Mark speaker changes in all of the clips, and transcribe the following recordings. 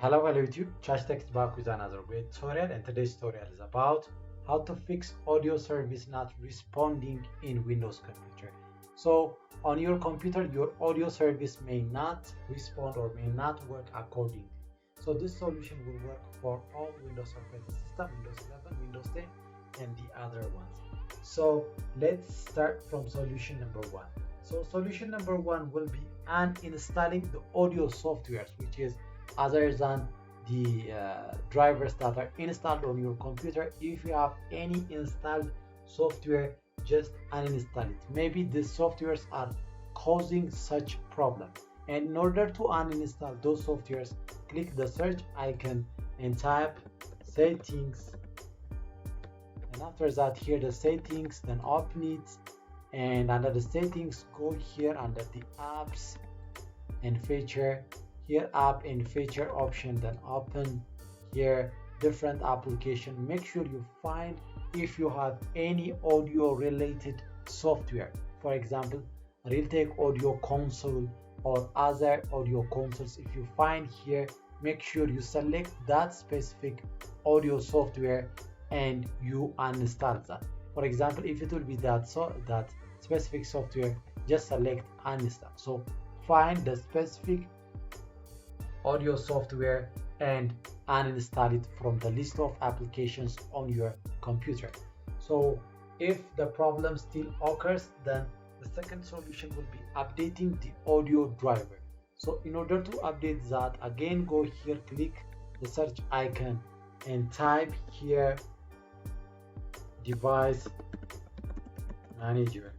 Speaker 1: Hello YouTube, Chastek is back with another great tutorial, and today's tutorial is about how to fix audio service not responding in Windows computer. So on your computer, your audio service may not respond or may not work accordingly. So this solution will work for all Windows operating system, Windows 11, Windows 10, and the other ones. So let's start from solution number one. So solution number one will be uninstalling the audio softwares, which is other than the drivers that are installed on your computer. If you have any installed software, just uninstall it. Maybe these softwares are causing such problem, and in order to uninstall those softwares, click the search icon and type settings, and after that here the settings, then open it, and under the settings go here under the apps and feature, here app and feature option, then open here different application. Make sure you find if you have any audio related software, for example Realtek audio console or other audio consoles. If you find here, make sure you select that specific audio software and you uninstall that. For example, if it will be that specific software, just select uninstall. So find the specific audio software and uninstall it from the list of applications on your computer. So if the problem still occurs, then the second solution will be updating the audio driver. So in order to update that, again go here, click the search icon and type here device manager.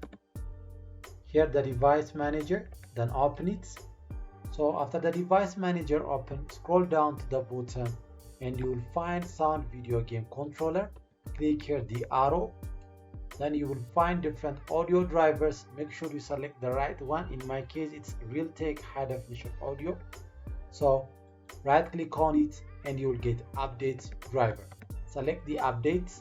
Speaker 1: Here the device manager, then open it. So after the device manager open, scroll down to the bottom and you will find sound video game controller. Click here the arrow, then you will find different audio drivers. Make sure you select the right one. In my case it's Realtek high definition audio. So right click on it and you will get update driver. Select the updates,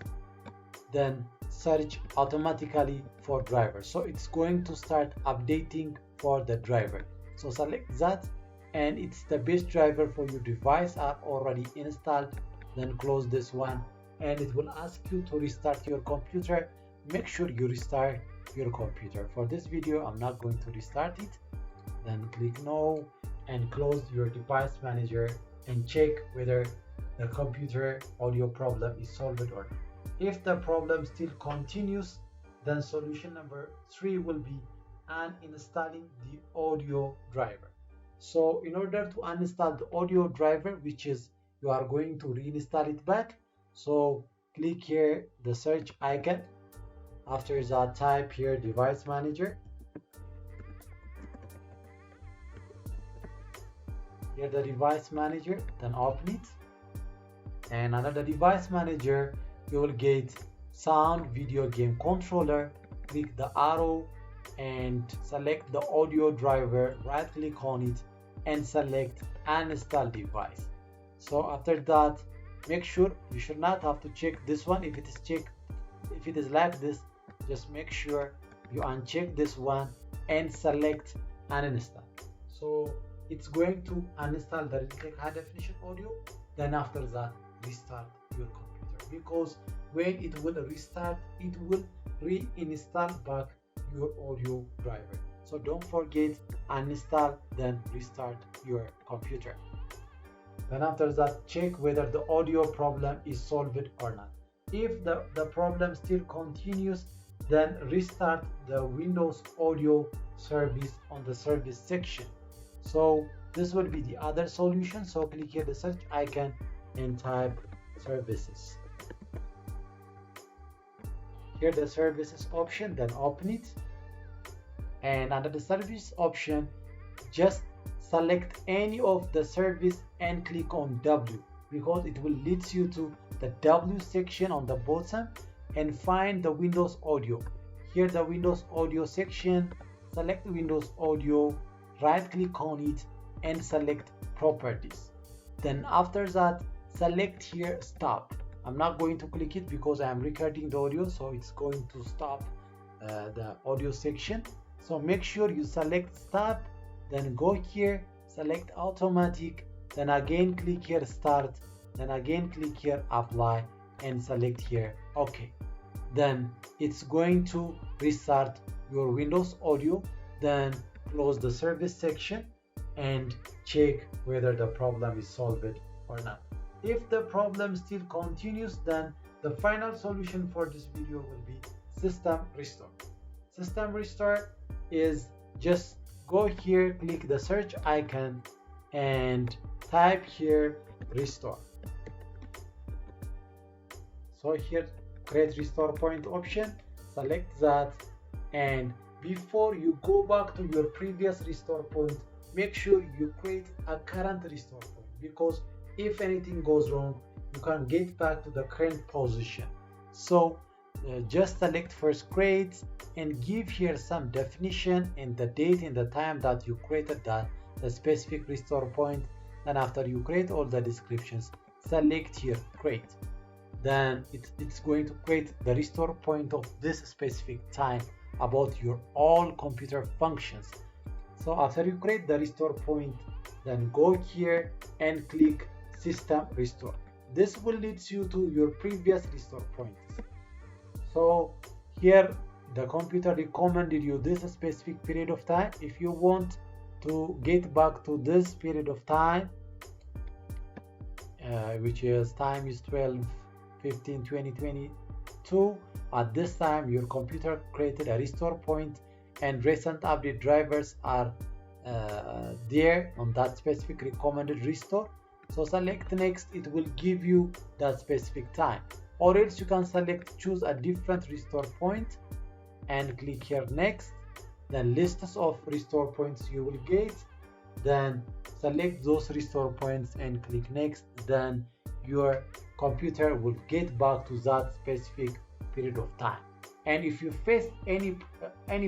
Speaker 1: then search automatically for driver. So it's going to start updating for the driver. So select that, and it's the best driver for your device are already installed. Then close this one and it will ask you to restart your computer. Make sure you restart your computer. For this video I'm not going to restart it. Then click no and close your device manager and check whether the computer audio problem is solved or not. If the problem still continues, then solution number 3 will be uninstalling the audio driver. So in order to uninstall the audio driver, which is you are going to reinstall it back, so click here the search icon. After that, type here device manager. Here the device manager, then open it, and under the device manager you will get sound video game controller. Click the arrow and select the audio driver, right click on it and select uninstall device. So after that, make sure you should not have to check this one. If it is like this, just make sure you uncheck this one and select uninstall. So it's going to uninstall the Realtek high definition audio. Then after that, restart your computer, because when it will restart, it will reinstall back your audio driver. So don't forget, uninstall then restart your computer. Then after that, check whether the audio problem is solved or not. If the problem still continues, then restart the Windows audio service on the service section. So this will be the other solution. So click here the search icon and type services. Here the services option, then open it, and under the service option just select any of the service and click on W, because it will lead you to the W section on the bottom and find the Windows audio. Here the Windows audio section, select Windows audio, right click on it and select properties. Then after that, select here stop. I'm not going to click it because I am recording the audio, so it's going to stop the audio section. So make sure you select stop, then go here, select automatic, then again click here start, then again click here apply and select here OK. Then it's going to restart your Windows Audio. Then close the service section and check whether the problem is solved or not. If the problem still continues, then the final solution for this video will be system restore. System restore is just go here, click the search icon and type here restore. So here create restore point option, select that, and before you go back to your previous restore point, make sure you create a current restore point, because if anything goes wrong you can get back to the current position. So just select first create and give here some definition and the date and the time that you created the specific restore point. Then after you create all the descriptions, select here create. Then it's going to create the restore point of this specific time about your all computer functions. So after you create the restore point, then go here and click system restore. This will lead you to your previous restore points. So here the computer recommended you this specific period of time. If you want to get back to this period of time, which is time is 12/15/2022, at this time your computer created a restore point and recent update drivers are there on that specific recommended restore. So select next, it will give you that specific time, or else you can select choose a different restore point and click here next. Then lists of restore points you will get, then select those restore points and click next. Then your computer will get back to that specific period of time. And if you face any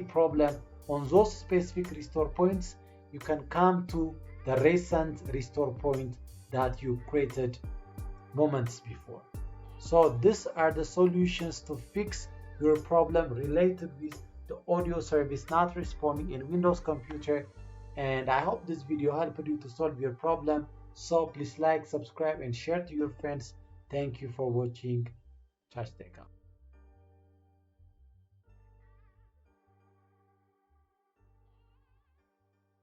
Speaker 1: problem on those specific restore points, you can come to the recent restore point that you created moments before. So these are the solutions to fix your problem related with the audio service not responding in Windows computer. And I hope this video helped you to solve your problem. So please like, subscribe and share to your friends. Thank you for watching. Touch Tech.